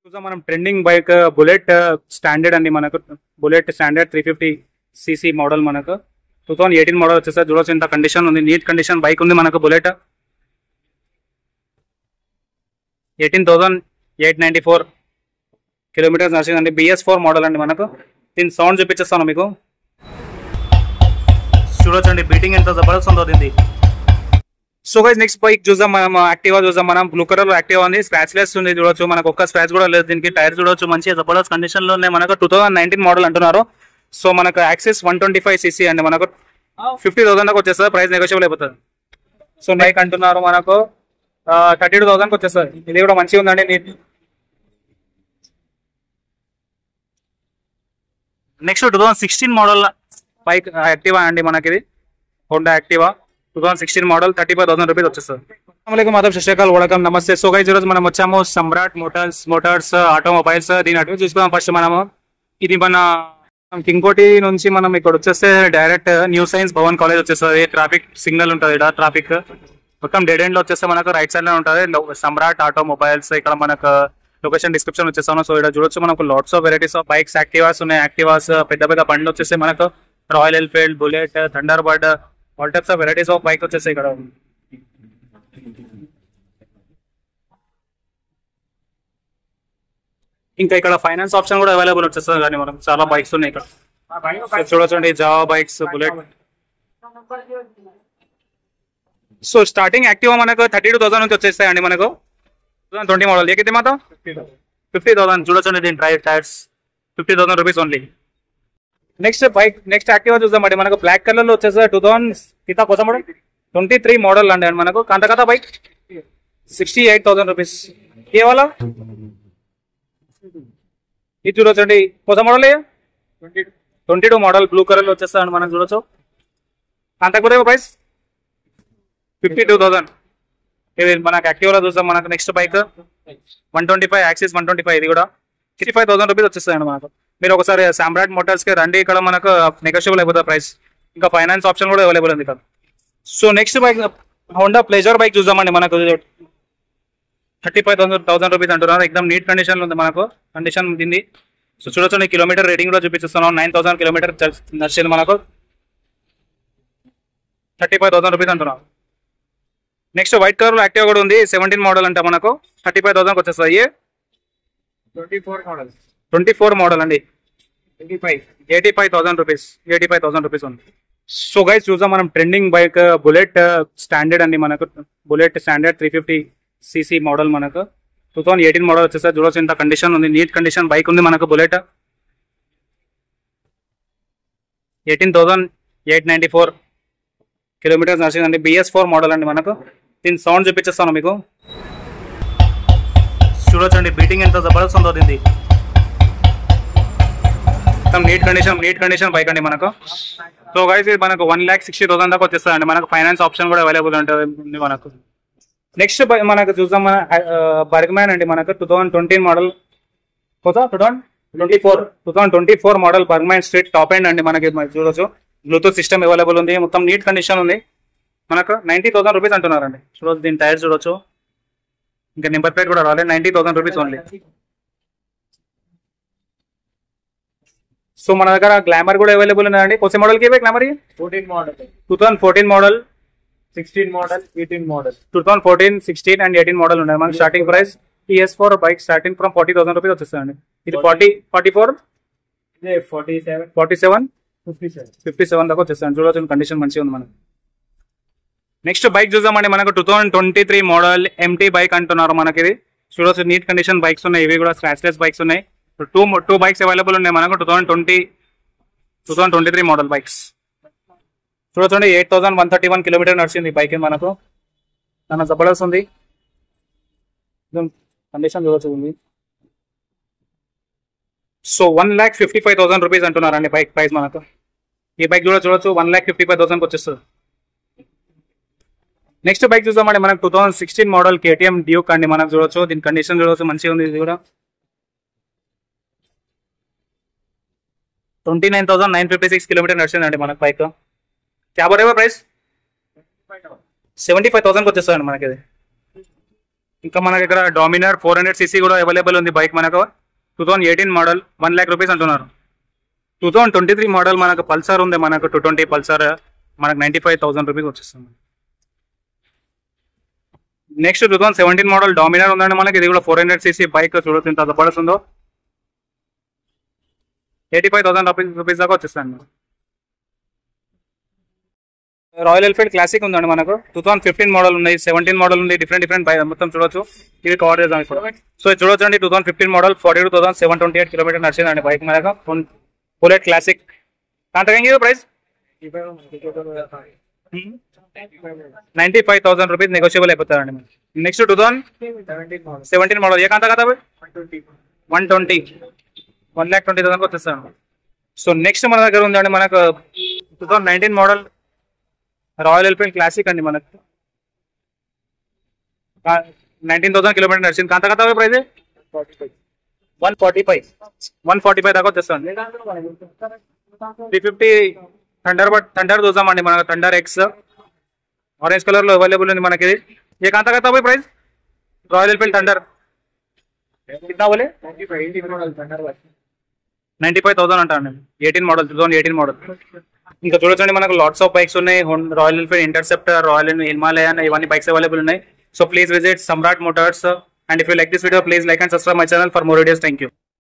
చూద్దాం మనం trending bike bullet standard అండి మనకు బుల్లెట్ స్టాండర్డ్ 350 cc మోడల్ మనకు 2018 మోడల్ వచ్చేసరికి చూడొచ్చు ఇంత కండిషన్ ఉంది, నీట్ కండిషన్ బైక్ ఉంది మనకు. Bullet 18,894 kilometres నడిచిందండి. BS4 మోడల్ అండి మనకు. దీని సౌండ్ చూపించేస్తాను మీకు, చూడొచ్చండి బీటింగ్ ఎంత జబర్దస్త్ ఉందో దీన్ని. సో గైస్ నెక్స్ట్ బైక్ చూద్దాం మనం, యాక్టివా చూద్దాం మనం. బ్లూ కలర్ లో యాక్టివా ఉంది, స్క్రాచ్ లెస్ ఉంది చూడొచ్చు. మనకు ఒక్క స్క్రాచ్ కూడా లేదు దీనికి. టైర్ చూడొచ్చు మంచిగా జబర్దస్త్ కండిషన్ లో ఉన్నాయి మనకు. 2019 మోడల్ అంటున్నారు. సో మనకు యాక్సెస్ 125 cc అండి మనకు. 50,000 దాకా వచ్చేస్తుంది, ప్రైస్ నెగోషియబుల్ అయిపోతుంది. సో బైక్ అంటున్నారు మనకు 32,000 వచ్చేస్తుంది. ఇది కూడా మంచిగా ఉందండి, neat. Next 2016 model bike Activa అండి మనకి. ఇది హోండా యాక్టివా 2016 మోడల్ 35,000 రూపీస్ వచ్చేస్తుంది. అస్సలాముఅలైకుం, ఆదాబ్, శశికాల్, వడకం, నమస్తే. సో గైస్ ఈరోజు మనం వచ్చాము సమ్రాట్ మోటార్స్ ఆటోమొబైల్స్. దీని అటు చూసుకుందాం ఫస్ట్ మనము. ఇది మన కింగ్కోటి నుంచి మనం ఇక్కడ వచ్చేస్తే direct new science Bhavan college వచ్చేస్తుంది. ట్రాఫిక్ సిగ్నల్ ఉంటుంది ఇక్కడ, ట్రాఫిక్ మొత్తం డెడ్ ఎండ్ లో వచ్చేస్తే మనకు రైట్ సైడ్ లో ఉంటుంది సమ్రాట్ ఆటోమొబైల్స్. ఇక్కడ మనకు లొకేషన్ డిస్క్రిప్షన్ వచ్చేస్తాను. సో ఇక్కడ చూడొచ్చు మనకు lots of varieties of bikes Activas ఉన్నాయి. యాక్టివాస్ పెద్ద పెద్ద బండ్లు వచ్చేసి మనకు Royal Enfield, Bullet, Thunderbird, all types of varieties of bike వచ్చేసి ఇక్కడ. ఇంకా ఇక్కడ ఫైనాన్స్ ఆప్షన్ కూడా అవైలబుల్ వచ్చేస్తుంది. కానీ మనం చాలా బైక్స్ ఉన్నాయి ఇక్కడ. చూడొచ్చండి Java bikes, bullet. So starting Activa మనకు 32,000 నుంచి వచ్చేస్తాయండి మనకు. 2020 మోడల్ ఏకైతే మాత్రం 50,000. చూడొచ్చండి దీని tyres 50,000 rupees only. Next bike next Activa చూద్దామండి మనకు. బ్లాక్ కలర్ లో వచ్చేసి 2023 మోడల్ అండి మనకు. కంత బైక్ 68,000 రూపీస్. ఏ వాళ్ళ ఇది చూడొచ్చండి కొత్త మోడల్ 22 మోడల్ బ్లూ కలర్ లో వచ్చేస్తాడు మనం. చూడొచ్చు అంతకుదే ప్రైస్ 52,000. ఇది మనకు యాక్టివా చూస్తాం మనకు. నెక్స్ట్ బైక్ 125 యాక్సిస్ 125, ఇది కూడా 55,000 రూపీస్ వచ్చేస్తాయండి మనకు. మీరు ఒకసారి సమ్రాట్ మోటార్స్ కి రండి, ఇక్కడ మనకు నెగోషియబుల్ అయిపోతుంది ప్రైస్. ఇంకా ఫైనాన్స్ ఆప్షన్ కూడా అవైలబుల్ ఉంది ఇక్కడ. So next bike Honda pleasure bike చూద్దామండి మనకు. 35,000 రూపీస్ అంటున్నారు. ఎక్దమ్ నీట్ కండిషన్ లో ఉంది మనకు, కండిషన్ ఉంది. సో చూడొచ్చు కిలోమీటర్ రేటింగ్ కూడా చూపిస్తున్నాం. 9,000 కిలోమీటర్ నడిచింది మనకు. 35,000 రూపీస్ అంటున్నారు. నెక్స్ట్ వైట్ కలర్ లో యాక్టివా కూడా ఉంది, 17 మోడల్ అంటే మనకు 35,000 వచ్చేస్తాయి. 24 మోడల్ అండి, 85,000 రూపీస్. 85,000 రూపీస్ ఉంది. సో గైస్ చూద్దాం మనం ట్రెండింగ్ బైక్ బుల్లెట్ స్టాండర్డ్ అండి మనకు. బుల్లెట్ స్టాండర్డ్ 350 cc మోడల్ మనకు. 2018 మోడల్ వచ్చేసరికి చూడొచ్చు ఇంత కండిషన్ ఉంది, నీట్ కండిషన్ బైక్ ఉంది మనకు. Bullet 18,894 kilometres నడిచిందండి. BS4 మోడల్ అండి మనకు. దీని సౌండ్ చూపించేస్తాను మీకు, చూడొచ్చండి బీటింగ్ ఎంత జబర్దస్త్ ఉందో దీన్ని. నీట్ కండిషన్ బైక్ అండి మనకు. సో గైస్ ఇది మనకు 1,60,000 దాకా వచ్చేస్తాయండి మనకు. ఫైనాన్స్ ఆప్షన్ కూడా అవైలబుల్ ఉంటుంది మనకు. నెక్స్ట్ మనకు చూద్దాం మన బర్గ్మ్యాన్ అండి మనకు. 2020 model 2024 model Burgman street top end అండి మనకి. చూడొచ్చు బ్లూటూత్ సిస్టమ్ అవైలబుల్ ఉంది, మొత్తం నీట్ కండిషన్ ఉంది మనకు. 90,000 రూపీస్ అంటున్నారండి. చూడొచ్చు దీని టైర్ చూడొచ్చు, ఇంకా నెంబర్ ప్లేట్ కూడా రాలేదు. 90,000 రూపీస్ ఓన్లీ. సో మన దగ్గర గ్లామర్ కూడా అవైలబుల్ ఉందండి. కొత్త మోడల్ కి Glamour 2014 model 16 model 18 model 2014, 16 and 18 model ఉన్నాయి మనకి. Starting price PS4 bike starting from 40,000 rupees వచ్చేస్తాయండి. ఇది 44 47 57 దాకా వచ్చేస్తాను. చూడవచ్చు కండిషన్ మంచిగా ఉంది మనకి. నెక్స్ట్ బైక్ చూద్దామండి మనకు. 2023 మోడల్ MT బైక్ అంటున్నారు మనకి. ఇది చూడవచ్చు నీట్ కండిషన్ బైక్స్ ఉన్నాయి, ఇవి కూడా స్క్రాచ్లెస్ బైక్స్ ఉన్నాయి. టూ బైక్స్ అవైలబుల్ ఉన్నాయి మనకు. 2023 మోడల్ బైక్స్ చూడొచ్చండి. 8,131 కిలోమీటర్ నడిచింది బైక్ మనకు. చాలా జబర్దస్త్ ఉంది కండిషన్ చూడొచ్చు ఉంది. సో 1,55,000 రూపీస్ అంటున్నారండి బైక్ ప్రైస్ మనకు. ఈ బైక్ కూడా చూడొచ్చు 1,55,000 వచ్చేస్తుంది. నెక్స్ట్ బైక్ చూద్దామండి మనకు. 2016 మోడల్ KTM డ్యూక్ అండి మనకు. చూడొచ్చు దీని కండిషన్ చూడొచ్చు మంచిగా ఉంది. ఇది కూడా 29,956 కిలోమీటర్ నడిచిందండి మనకు బైక్. క్యాబ్ ప్రైస్ 75,000 వచ్చేస్తాయండి మనకి. ఇది ఇంకా మనకి ఇక్కడ డామినర్ 400cc కూడా అవైలబుల్ ఉంది బైక్ మనకు 2018 మోడల్ 1 lakh రూపీస్ అంటున్నారు. 2023 మోడల్ మనకు పల్సర్ ఉంది, మనకు 220 పల్సర్ మనకు 95,000 రూపీస్ వచ్చేస్తుంది. నెక్స్ట్ 2017 మోడల్ డామినర్ ఉందండి మనకి, ఇది కూడా 400cc బైక్. చూడొచ్చు ఎంత జబర్దస్త్ ఉందో, 85,000 రూపీస్ దాకా వచ్చేస్తాను. రాయల్ ఎన్ఫీల్డ్ క్లాసిక్ ఉందండి మనకు, 2015 మోడల్ ఉన్నాయి, 17 మోడల్ ఉంది, డిఫరెంట్ బైక్ మొత్తం చూడొచ్చు. ఇది కవర్ చేద్దాం ఇప్పుడు. సో చూడొచ్చు అండి 2015 మోడల్ 42,728 కిలోమీటర్ నడిచిందండి బైక్ మనకు, బుల్లెట్ క్లాసిక్. కాంతకంగి ప్రైస్ 95,000 రూపీస్ నెగోషియబుల్ అయిపోతారండి. నెక్స్ట్ 2017 మోడల్ ఏ కాంత కదా 120 1,20,000 వచ్చేస్తాను. సో నెక్స్ట్ మన దగ్గర ఉందండి మనకు 2019 మోడల్ రాయల్ ఎన్ఫీల్డ్ క్లాసిక్ అండి మనకు, 19,000 కిలోమీటర్ నడిచింది. కాంత కదా ప్రైజ్ 145 దాకా వచ్చేస్తాను. 350 థండర్ చూసామండి మనకు, థండర్ ఎక్స్ ఆరెంజ్ కలర్ లో అవైలబుల్ ఉంది మనకి. ఏ కాంత కదా ప్రైస్ రాయల్ ఎన్ఫీల్డ్ థండర్ कितना बोले 95,000 అంటాను. 18 మోడల్ 2018 మోడల్. ఇంకా చూడొచ్చండి మనకు లాట్స్ ఆఫ్ బైక్స్ ఉన్నాయి, Royal Enfield Interceptor, Royal Enfield Himalayan, ఇవన్నీ బైక్స్ అవైలబుల్ ఉన్నాయి. So please visit Samrat Motors, and if you like this video please like and subscribe my channel for more videos. Thank you.